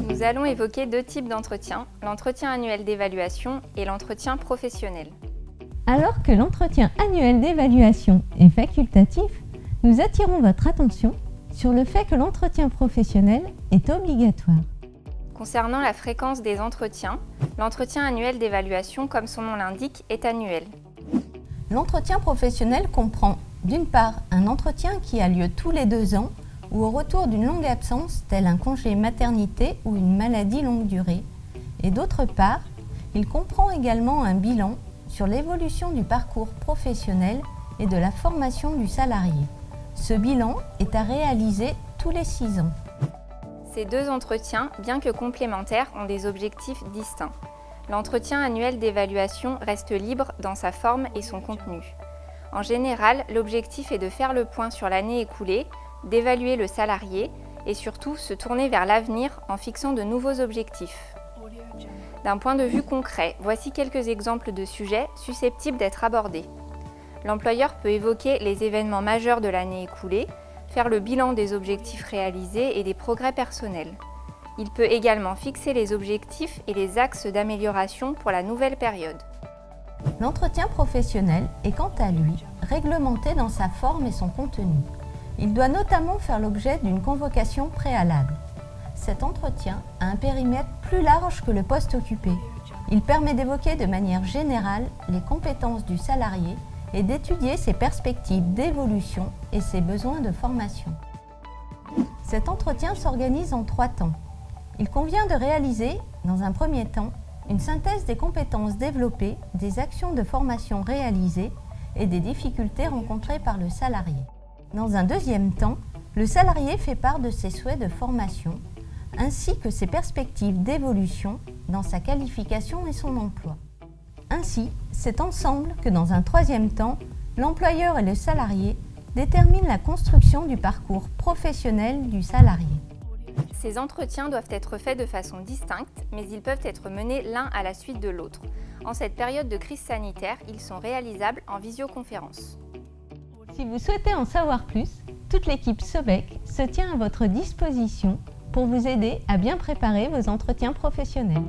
Nous allons évoquer deux types d'entretiens, l'entretien annuel d'évaluation et l'entretien professionnel. Alors que l'entretien annuel d'évaluation est facultatif, nous attirons votre attention sur le fait que l'entretien professionnel est obligatoire. Concernant la fréquence des entretiens, l'entretien annuel d'évaluation, comme son nom l'indique, est annuel. L'entretien professionnel comprend d'une part un entretien qui a lieu tous les 2 ans ou au retour d'une longue absence tel un congé maternité ou une maladie longue durée, et d'autre part, il comprend également un bilan sur l'évolution du parcours professionnel et de la formation du salarié. Ce bilan est à réaliser tous les 6 ans. Ces deux entretiens, bien que complémentaires, ont des objectifs distincts. L'entretien annuel d'évaluation reste libre dans sa forme et son contenu. En général, l'objectif est de faire le point sur l'année écoulée, d'évaluer le salarié et surtout se tourner vers l'avenir en fixant de nouveaux objectifs. D'un point de vue concret, voici quelques exemples de sujets susceptibles d'être abordés. L'employeur peut évoquer les événements majeurs de l'année écoulée, faire le bilan des objectifs réalisés et des progrès personnels. Il peut également fixer les objectifs et les axes d'amélioration pour la nouvelle période. L'entretien professionnel est quant à lui réglementé dans sa forme et son contenu. Il doit notamment faire l'objet d'une convocation préalable. Cet entretien a un périmètre plus large que le poste occupé. Il permet d'évoquer de manière générale les compétences du salarié et d'étudier ses perspectives d'évolution et ses besoins de formation. Cet entretien s'organise en 3 temps. Il convient de réaliser, dans un premier temps, une synthèse des compétences développées, des actions de formation réalisées et des difficultés rencontrées par le salarié. Dans un deuxième temps, le salarié fait part de ses souhaits de formation, ainsi que ses perspectives d'évolution dans sa qualification et son emploi. Ainsi, c'est ensemble que dans un troisième temps, l'employeur et le salarié déterminent la construction du parcours professionnel du salarié. Ces entretiens doivent être faits de façon distincte, mais ils peuvent être menés l'un à la suite de l'autre. En cette période de crise sanitaire, ils sont réalisables en visioconférence. Si vous souhaitez en savoir plus, toute l'équipe Sobec se tient à votre disposition pour vous aider à bien préparer vos entretiens professionnels.